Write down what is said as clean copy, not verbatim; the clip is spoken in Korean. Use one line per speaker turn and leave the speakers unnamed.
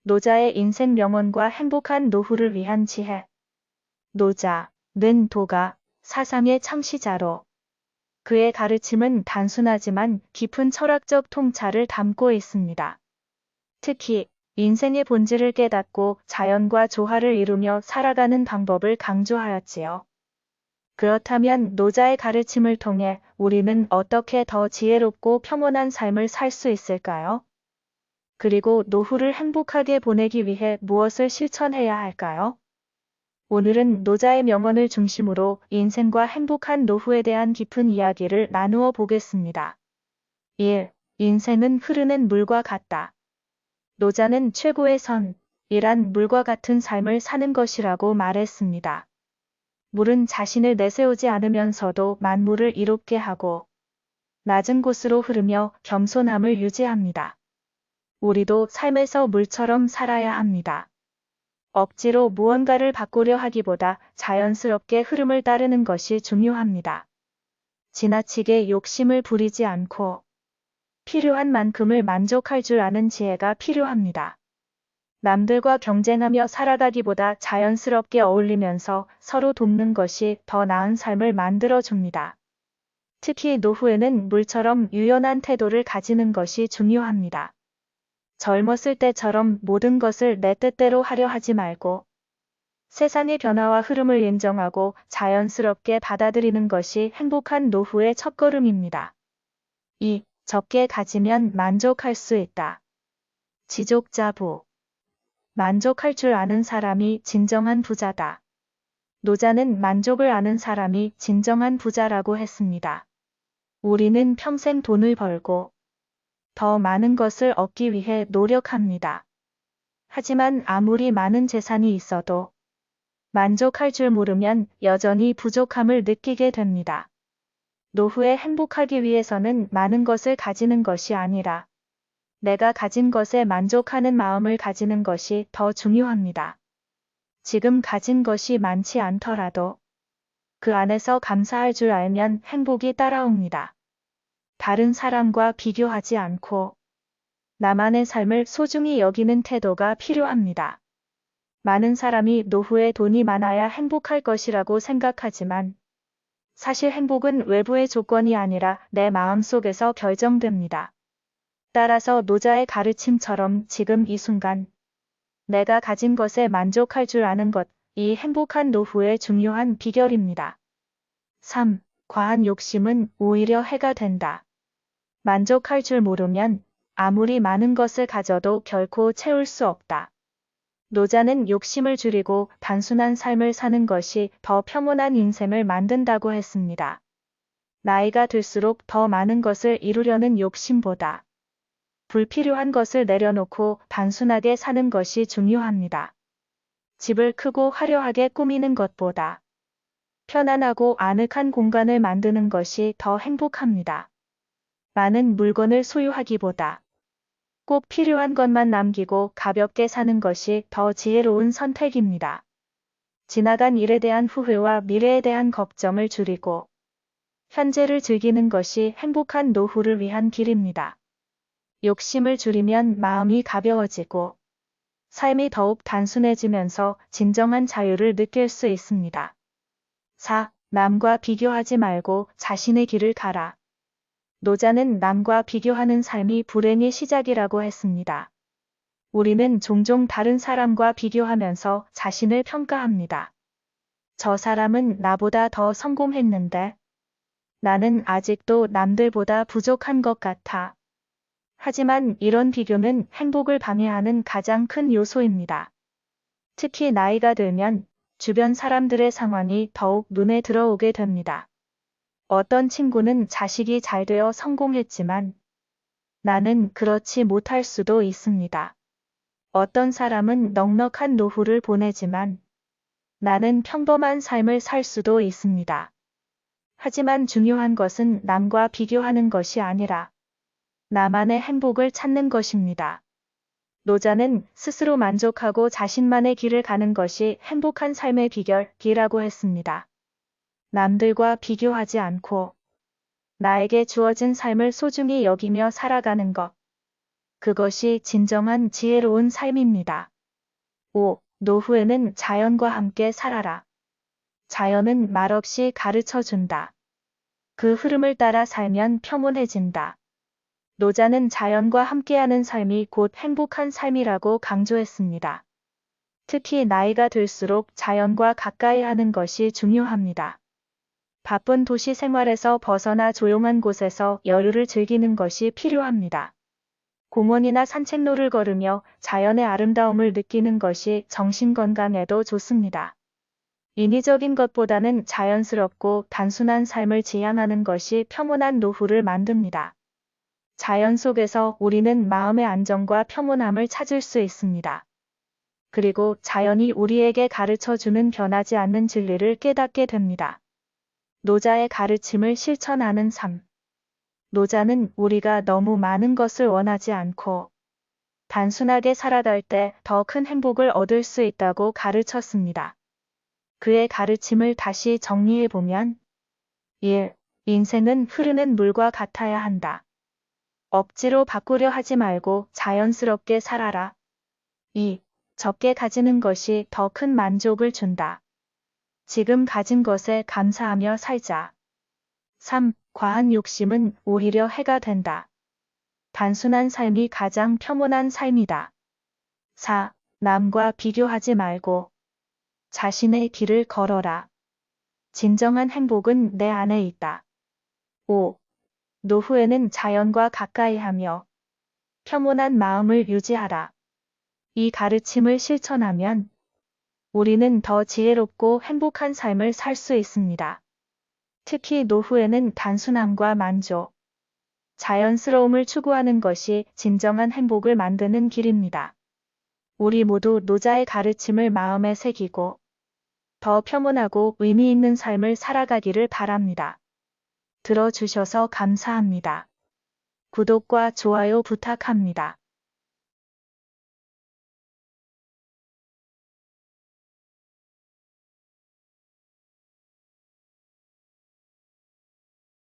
노자의 인생 명언과 행복한 노후를 위한 지혜. 노자는 도가 사상의 창시자로 그의 가르침은 단순하지만 깊은 철학적 통찰을 담고 있습니다. 특히 인생의 본질을 깨닫고 자연과 조화를 이루며 살아가는 방법을 강조하였지요. 그렇다면 노자의 가르침을 통해 우리는 어떻게 더 지혜롭고 평온한 삶을 살 수 있을까요? 그리고 노후를 행복하게 보내기 위해 무엇을 실천해야 할까요? 오늘은 노자의 명언을 중심으로 인생과 행복한 노후에 대한 깊은 이야기를 나누어 보겠습니다. 1. 인생은 흐르는 물과 같다. 노자는 최고의 선이란 물과 같은 삶을 사는 것이라고 말했습니다. 물은 자신을 내세우지 않으면서도 만물을 이롭게 하고 낮은 곳으로 흐르며 겸손함을 유지합니다. 우리도 삶에서 물처럼 살아야 합니다. 억지로 무언가를 바꾸려 하기보다 자연스럽게 흐름을 따르는 것이 중요합니다. 지나치게 욕심을 부리지 않고 필요한 만큼을 만족할 줄 아는 지혜가 필요합니다. 남들과 경쟁하며 살아가기보다 자연스럽게 어울리면서 서로 돕는 것이 더 나은 삶을 만들어줍니다. 특히 노후에는 물처럼 유연한 태도를 가지는 것이 중요합니다. 젊었을 때처럼 모든 것을 내 뜻대로 하려 하지 말고 세상의 변화와 흐름을 인정하고 자연스럽게 받아들이는 것이 행복한 노후의 첫걸음입니다. 2. 적게 가지면 만족할 수 있다. 지족자부. 만족할 줄 아는 사람이 진정한 부자다. 노자는 만족을 아는 사람이 진정한 부자라고 했습니다. 우리는 평생 돈을 벌고 더 많은 것을 얻기 위해 노력합니다. 하지만 아무리 많은 재산이 있어도 만족할 줄 모르면 여전히 부족함을 느끼게 됩니다. 노후에 행복하기 위해서는 많은 것을 가지는 것이 아니라 내가 가진 것에 만족하는 마음을 가지는 것이 더 중요합니다. 지금 가진 것이 많지 않더라도 그 안에서 감사할 줄 알면 행복이 따라옵니다. 다른 사람과 비교하지 않고 나만의 삶을 소중히 여기는 태도가 필요합니다. 많은 사람이 노후에 돈이 많아야 행복할 것이라고 생각하지만 사실 행복은 외부의 조건이 아니라 내 마음 속에서 결정됩니다. 따라서 노자의 가르침처럼 지금 이 순간 내가 가진 것에 만족할 줄 아는 것, 이 행복한 노후의 중요한 비결입니다. 3. 과한 욕심은 오히려 해가 된다. 만족할 줄 모르면 아무리 많은 것을 가져도 결코 채울 수 없다. 노자는 욕심을 줄이고 단순한 삶을 사는 것이 더 평온한 인생을 만든다고 했습니다. 나이가 들수록 더 많은 것을 이루려는 욕심보다 불필요한 것을 내려놓고 단순하게 사는 것이 중요합니다. 집을 크고 화려하게 꾸미는 것보다 편안하고 아늑한 공간을 만드는 것이 더 행복합니다. 많은 물건을 소유하기보다 꼭 필요한 것만 남기고 가볍게 사는 것이 더 지혜로운 선택입니다. 지나간 일에 대한 후회와 미래에 대한 걱정을 줄이고 현재를 즐기는 것이 행복한 노후를 위한 길입니다. 욕심을 줄이면 마음이 가벼워지고 삶이 더욱 단순해지면서 진정한 자유를 느낄 수 있습니다. 4. 남과 비교하지 말고 자신의 길을 가라. 노자는 남과 비교하는 삶이 불행의 시작이라고 했습니다. 우리는 종종 다른 사람과 비교하면서 자신을 평가합니다. 저 사람은 나보다 더 성공했는데 나는 아직도 남들보다 부족한 것 같아. 하지만 이런 비교는 행복을 방해하는 가장 큰 요소입니다. 특히 나이가 들면 주변 사람들의 상황이 더욱 눈에 들어오게 됩니다. 어떤 친구는 자식이 잘 되어 성공했지만 나는 그렇지 못할 수도 있습니다. 어떤 사람은 넉넉한 노후를 보내지만 나는 평범한 삶을 살 수도 있습니다. 하지만 중요한 것은 남과 비교하는 것이 아니라 나만의 행복을 찾는 것입니다. 노자는 스스로 만족하고 자신만의 길을 가는 것이 행복한 삶의 비결이라고 했습니다. 남들과 비교하지 않고 나에게 주어진 삶을 소중히 여기며 살아가는 것. 그것이 진정한 지혜로운 삶입니다. 5. 노후에는 자연과 함께 살아라. 자연은 말없이 가르쳐준다. 그 흐름을 따라 살면 평온해진다. 노자는 자연과 함께하는 삶이 곧 행복한 삶이라고 강조했습니다. 특히 나이가 들수록 자연과 가까이 하는 것이 중요합니다. 바쁜 도시 생활에서 벗어나 조용한 곳에서 여유를 즐기는 것이 필요합니다. 공원이나 산책로를 걸으며 자연의 아름다움을 느끼는 것이 정신 건강에도 좋습니다. 인위적인 것보다는 자연스럽고 단순한 삶을 지향하는 것이 평온한 노후를 만듭니다. 자연 속에서 우리는 마음의 안정과 평온함을 찾을 수 있습니다. 그리고 자연이 우리에게 가르쳐주는 변하지 않는 진리를 깨닫게 됩니다. 노자의 가르침을 실천하는 삶. 노자는 우리가 너무 많은 것을 원하지 않고 단순하게 살아갈 때 더 큰 행복을 얻을 수 있다고 가르쳤습니다. 그의 가르침을 다시 정리해보면 1. 인생은 흐르는 물과 같아야 한다. 억지로 바꾸려 하지 말고 자연스럽게 살아라. 2. 적게 가지는 것이 더 큰 만족을 준다. 지금 가진 것에 감사하며 살자. 3. 과한 욕심은 오히려 해가 된다. 단순한 삶이 가장 평온한 삶이다. 4. 남과 비교하지 말고 자신의 길을 걸어라. 진정한 행복은 내 안에 있다. 5. 노후에는 자연과 가까이 하며 평온한 마음을 유지하라. 이 가르침을 실천하면 우리는 더 지혜롭고 행복한 삶을 살 수 있습니다. 특히 노후에는 단순함과 만족, 자연스러움을 추구하는 것이 진정한 행복을 만드는 길입니다. 우리 모두 노자의 가르침을 마음에 새기고 더 평온하고 의미 있는 삶을 살아가기를 바랍니다. 들어주셔서 감사합니다. 구독과 좋아요 부탁합니다.